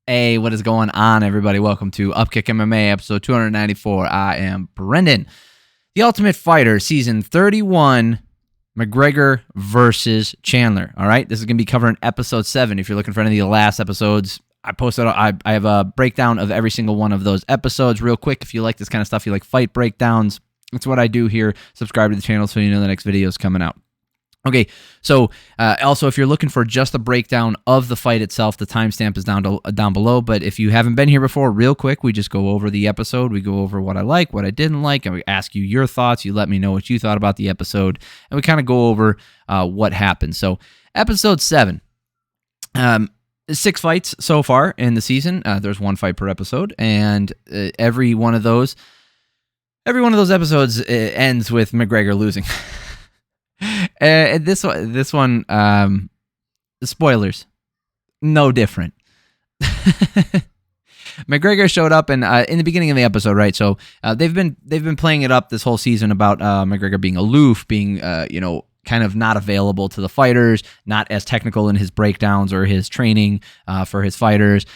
Hey, what is going on, everybody? Welcome to Upkick MMA, episode 294. I am Brendan. The Ultimate Fighter, season 31, McGregor versus Chandler. All right, this is going to be covering episode 7. If you're looking for any of the last episodes, I have a breakdown of every single one of those episodes. Real quick, if you like this kind of stuff, you like fight breakdowns, that's what I do here. Subscribe to the channel so you know the next video is coming out. Okay, so also if you're looking for just a breakdown of the fight itself, the timestamp is down below. But if you haven't been here before, real quick, we just go over the episode. We go over what I like, what I didn't like, and we ask you your thoughts. You let me know what you thought about the episode, and we kind of go over what happened. So episode 7, 6 fights so far in the season. There's 1 fight per episode, and every one of those episodes ends with McGregor losing. This one, spoilers, no different. McGregor showed up in the beginning of the episode, right? So they've been playing it up this whole season about McGregor being aloof, being kind of not available to the fighters, not as technical in his breakdowns or his training for his fighters.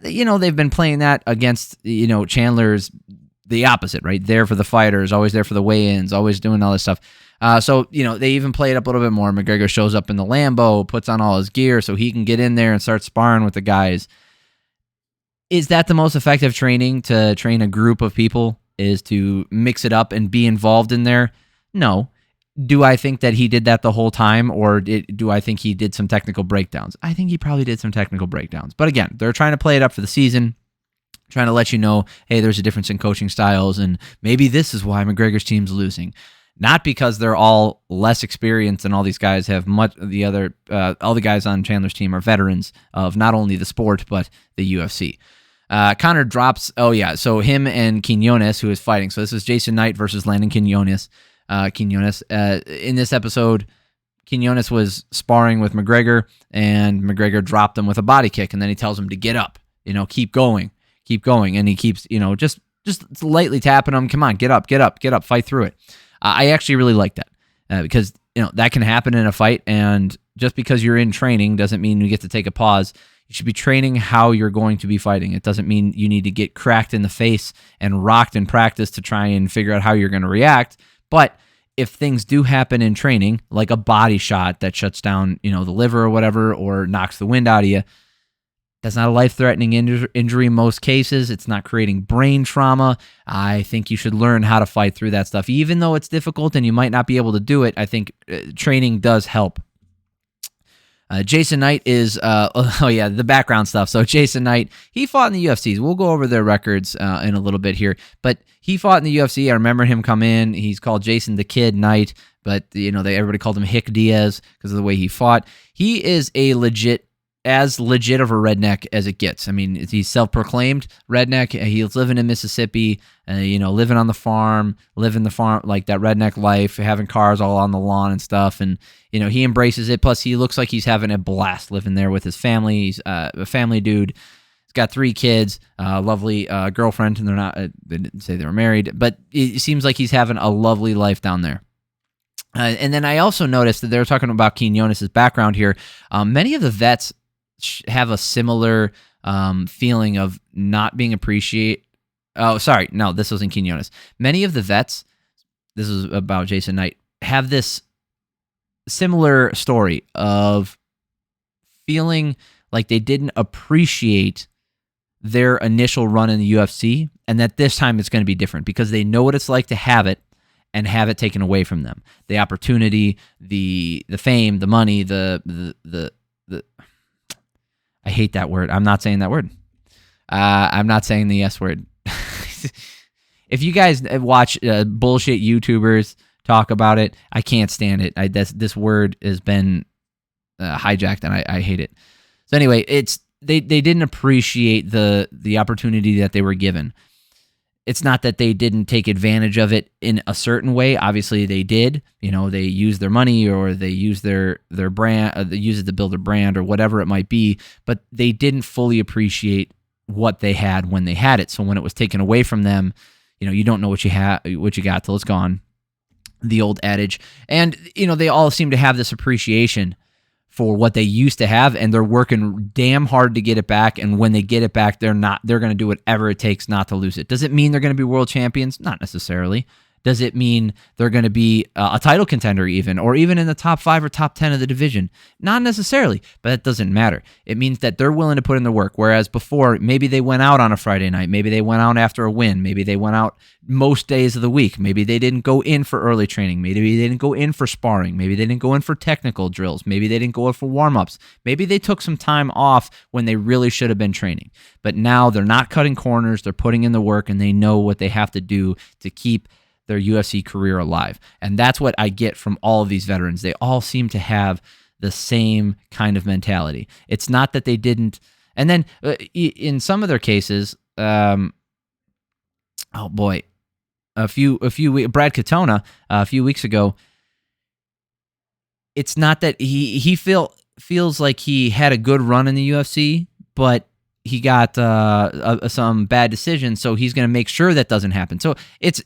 They've been playing that against Chandler's the opposite, right? There for the fighters, always there for the weigh-ins, always doing all this stuff. So they even play it up a little bit more. McGregor shows up in the Lambo, puts on all his gear so he can get in there and start sparring with the guys. Is that the most effective training to train a group of people, is to mix it up and be involved in there? No. Do I think that he did that the whole time, or do I think he did some technical breakdowns? I think he probably did some technical breakdowns. But again, they're trying to play it up for the season, trying to let you know, hey, there's a difference in coaching styles, and maybe this is why McGregor's team's losing. Not because they're all less experienced and all these guys have much. All the guys on Chandler's team are veterans of not only the sport but the UFC. Connor drops. Oh yeah, so him and Quiñones, who is fighting. So this is Jason Knight versus Landon Quiñones. In this episode, Quiñones was sparring with McGregor, and McGregor dropped him with a body kick, and then he tells him to get up. Keep going, and he keeps just lightly tapping him. Come on, get up, fight through it. I actually really like that because that can happen in a fight, and just because you're in training doesn't mean you get to take a pause. You should be training how you're going to be fighting. It doesn't mean you need to get cracked in the face and rocked in practice to try and figure out how you're going to react. But if things do happen in training, like a body shot that shuts down the liver or whatever, or knocks the wind out of you, that's not a life-threatening injury in most cases. It's not creating brain trauma. I think you should learn how to fight through that stuff. Even though it's difficult and you might not be able to do it, I think training does help. Jason Knight is, the background stuff. So Jason Knight, he fought in the UFC. We'll go over their records in a little bit here. But he fought in the UFC. I remember him come in. He's called Jason the Kid Knight, but everybody called him Hick Diaz because of the way he fought. He is as legit of a redneck as it gets. I mean, he's self-proclaimed redneck. He's living in Mississippi, living on the farm, living the farm, like that redneck life, having cars all on the lawn and stuff. And, he embraces it. Plus, he looks like he's having a blast living there with his family. He's a family dude. He's got 3 kids, lovely girlfriend, and they didn't say they were married, but it seems like he's having a lovely life down there. And then I also noticed that they were talking about Quiñones' background here. Many of the vets have a similar feeling of not being appreciated. Oh, sorry. No, this wasn't Quiñones. Many of the vets, this is about Jason Knight, have this similar story of feeling like they didn't appreciate their initial run in the UFC, and that this time it's going to be different because they know what it's like to have it and have it taken away from them. The opportunity, the fame, the money, the I hate that word. I'm not saying that word. I'm not saying the S word. If you guys watch bullshit YouTubers talk about it, I can't stand it. This word has been hijacked, and I hate it. So anyway, they didn't appreciate the opportunity that they were given. It's not that they didn't take advantage of it in a certain way. Obviously, they did. They used their money, or they used their brand, they used it to build a brand, or whatever it might be. But they didn't fully appreciate what they had when they had it. So when it was taken away from them, you don't know what you got till it's gone. The old adage. And they all seem to have this appreciation for what they used to have, and they're working damn hard to get it back. And when they get it back, they're going to do whatever it takes not to lose it. Does it mean they're going to be world champions? Not necessarily. Does it mean they're going to be a title contender even, or even in the top 5 or top 10 of the division? Not necessarily, but that doesn't matter. It means that they're willing to put in the work, whereas before, maybe they went out on a Friday night. Maybe they went out after a win. Maybe they went out most days of the week. Maybe they didn't go in for early training. Maybe they didn't go in for sparring. Maybe they didn't go in for technical drills. Maybe they didn't go in for warm-ups. Maybe they took some time off when they really should have been training. But now they're not cutting corners. They're putting in the work, and they know what they have to do to keep their UFC career alive. And that's what I get from all of these veterans. They all seem to have the same kind of mentality. It's not that they didn't. And then in some of their cases, Brad Katona a few weeks ago, it's not that he feels like he had a good run in the UFC, but he got some bad decisions, so he's going to make sure that doesn't happen. So it's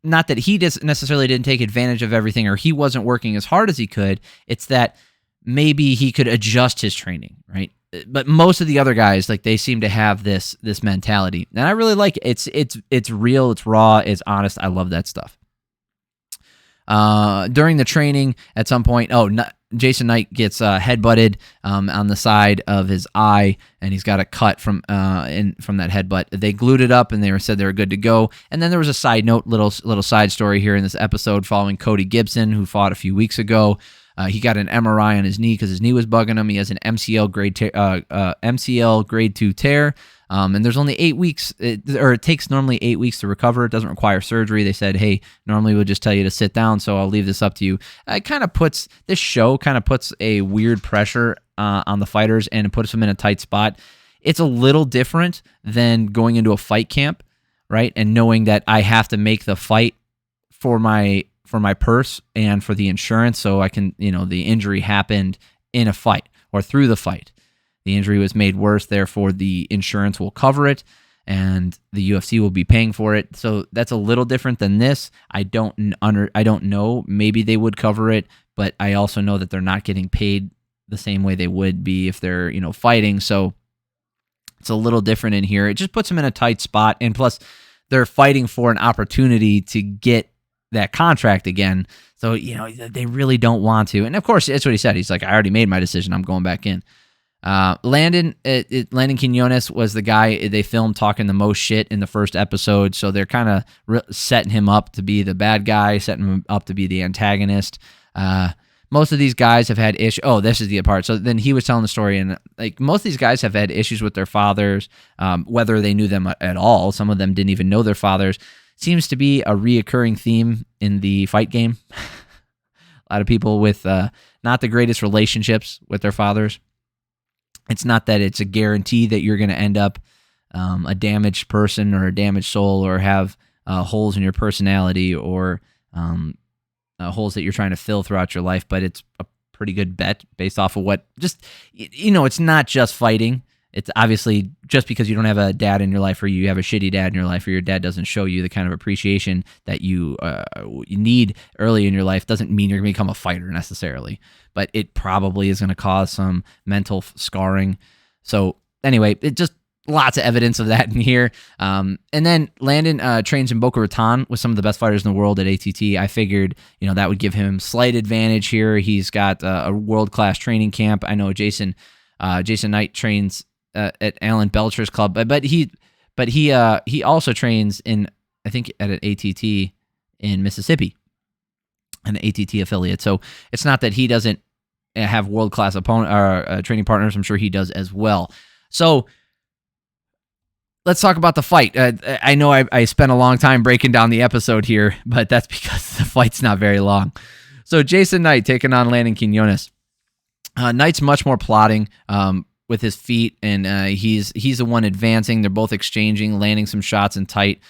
not that he just necessarily didn't take advantage of everything, or he wasn't working as hard as he could. It's that maybe he could adjust his training, right? But most of the other guys, like, they seem to have this mentality, and I really like it. It's real, it's raw, it's honest. I love that stuff. During the training, at some point, Jason Knight gets headbutted on the side of his eye, and he's got a cut from that headbutt. They glued it up, and they said they were good to go. And then there was a side note, little side story here in this episode following Cody Gibson, who fought a few weeks ago. He got an MRI on his knee because his knee was bugging him. He has an MCL grade 2 tear. And there's only 8 weeks, it takes normally 8 weeks to recover. It doesn't require surgery. They said, hey, normally we'll just tell you to sit down, so I'll leave this up to you. This show kind of puts a weird pressure on the fighters, and it puts them in a tight spot. It's a little different than going into a fight camp, right? And knowing that I have to make the fight for my purse and for the insurance, so I can, the injury happened in a fight or through the fight. The injury was made worse, therefore the insurance will cover it, and the UFC will be paying for it. So that's a little different than this. I don't know. Maybe they would cover it, but I also know that they're not getting paid the same way they would be if they're, fighting. So it's a little different in here. It just puts them in a tight spot, and plus they're fighting for an opportunity to get that contract again. So, they really don't want to. And of course, that's what he said. He's like, I already made my decision. I'm going back in. Landon Quiñones was the guy they filmed talking the most shit in the first episode, so they're kind of setting him up to be the bad guy, setting him up to be the antagonist. Most of these guys have had issues. Oh, this is the part. So then he was telling the story, and most of these guys have had issues with their fathers, whether they knew them at all. Some of them didn't even know their fathers. Seems to be a reoccurring theme in the fight game. A lot of people with not the greatest relationships with their fathers. It's not that it's a guarantee that you're going to end up a damaged person or a damaged soul, or have holes in your personality, or holes that you're trying to fill throughout your life, but it's a pretty good bet based off of what it's not just fighting. It's obviously just because you don't have a dad in your life, or you have a shitty dad in your life, or your dad doesn't show you the kind of appreciation that you need early in your life, doesn't mean you're going to become a fighter necessarily. But it probably is going to cause some mental scarring. So anyway, it just lots of evidence of that in here. And then Landon trains in Boca Raton with some of the best fighters in the world at ATT. I figured, that would give him slight advantage here. He's got a world-class training camp. I know Jason Knight trains at Alan Belcher's club, but he also trains in, I think, at an ATT in Mississippi, an ATT affiliate. So it's not that he doesn't have world-class opponent or training partners. I'm sure he does as well. So let's talk about the fight. I know I spent a long time breaking down the episode here, but that's because the fight's not very long. So Jason Knight taking on Landon Quiñones. Knight's much more plotting with his feet, and he's the one advancing. They're both exchanging, landing some shots in tight,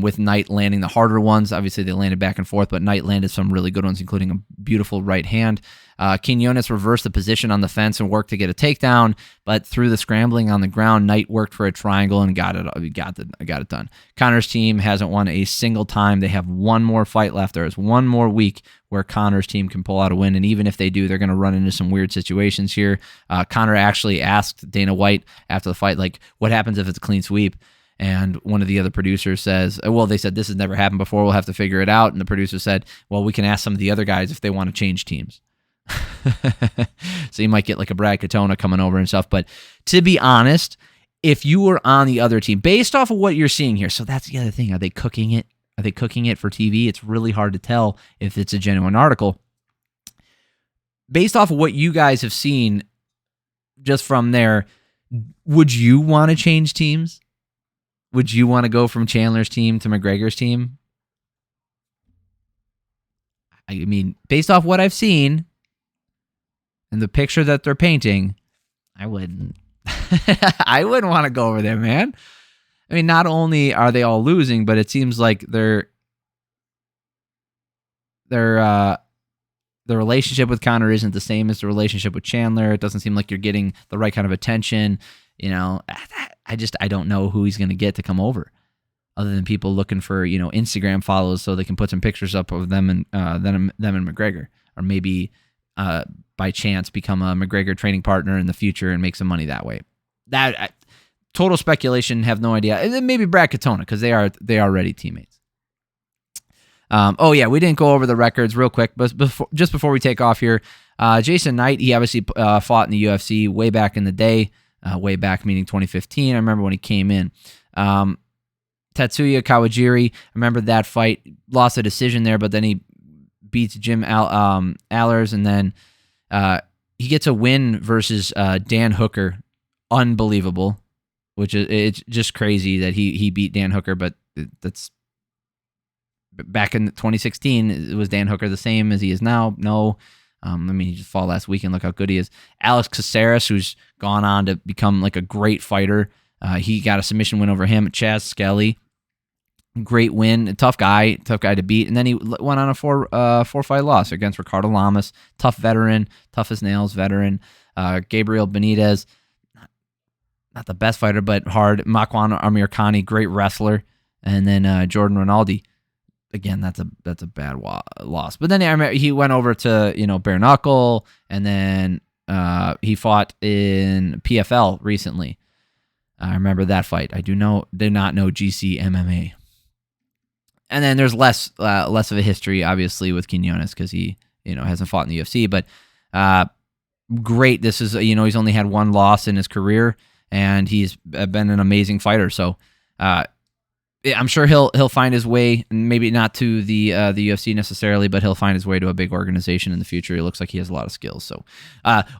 with Knight landing the harder ones. Obviously, they landed back and forth, but Knight landed some really good ones, including a beautiful right hand. Quiñones reversed the position on the fence and worked to get a takedown, but through the scrambling on the ground, Knight worked for a triangle and got it done. Conor's team hasn't won a single time. They have one more fight left. There is one more week where Conor's team can pull out a win, and even if they do, they're going to run into some weird situations here. Conor actually asked Dana White after the fight, like, what happens if it's a clean sweep? And one of the other producers says, well, they said, this has never happened before. We'll have to figure it out. And the producer said, well, we can ask some of the other guys if they want to change teams. So you might get like a Brad Katona coming over and stuff. But to be honest, if you were on the other team, based off of what you're seeing here, so that's the other thing. Are they cooking it? Are they cooking it for TV? It's really hard to tell if it's a genuine article. Based off of what you guys have seen just from there, would you want to change teams? Would you want to go from Chandler's team to McGregor's team? I mean, based off what I've seen and the picture that they're painting, I wouldn't. I wouldn't want to go over there, man. I mean, not only are they all losing, but it seems like the relationship with Conor isn't the same as the relationship with Chandler. It doesn't seem like you're getting the right kind of attention. You know, I don't know who he's going to get to come over, other than people looking for, you know, Instagram follows so they can put some pictures up of them and them and McGregor, or maybe by chance become a McGregor training partner in the future and make some money that way. Total speculation. Have no idea. And then maybe Brad Katona, because they are already teammates. Oh yeah, we didn't go over the records real quick, but just before we take off here, Jason Knight, he obviously fought in the UFC way back in the day. Way back, meaning 2015. I remember when he came in. Tatsuya Kawajiri, I remember that fight. Lost a decision there, but then he beats Jim Allers, and then he gets a win versus Dan Hooker. Unbelievable, which is, it's just crazy that he beat Dan Hooker, but that's back in 2016. Was Dan Hooker the same as he is now? No. I mean, he just fought last weekend. Look how good he is. Alex Caceres, who's gone on to become like a great fighter. He got a submission win over him. Chaz Skelly, great win. A tough guy to beat. And then he went on a four-fight loss against Ricardo Lamas. Tough veteran, tough as nails veteran. Gabriel Benitez, not the best fighter, but hard. Makwan Amirkhani, great wrestler. And then Jordan Rinaldi. Again, that's a bad loss. But then I remember he went over to, you know, bare knuckle, and then he fought in PFL recently. I remember that fight. I did not know GC MMA. And then there's less of a history, obviously, with Quiñones, because he, you know, hasn't fought in the UFC. But great. This is, you know, he's only had one loss in his career, and he's been an amazing fighter. So I'm sure he'll find his way, maybe not to the UFC necessarily, but he'll find his way to a big organization in the future. It looks like he has a lot of skills. So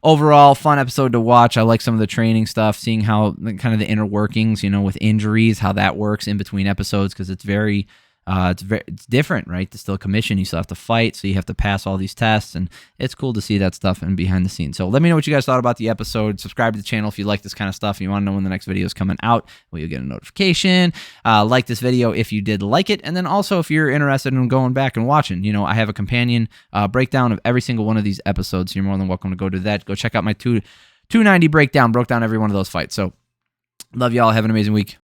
overall, fun episode to watch. I like some of the training stuff, seeing how kind of the inner workings, you know, with injuries, how that works in between episodes, because it's very it's different, right? It's still a commission. You still have to fight, so you have to pass all these tests, and it's cool to see that stuff and behind the scenes. So let me know what you guys thought about the episode. Subscribe to the channel if you like this kind of stuff and you want to know when the next video is coming out. Well, you'll get a notification. Like this video if you did like it, and then also if you're interested in going back and watching, you know, I have a companion breakdown of every single one of these episodes, so you're more than welcome to go do that. Go check out my 290 breakdown. Broke down every one of those fights. So love y'all. Have an amazing week.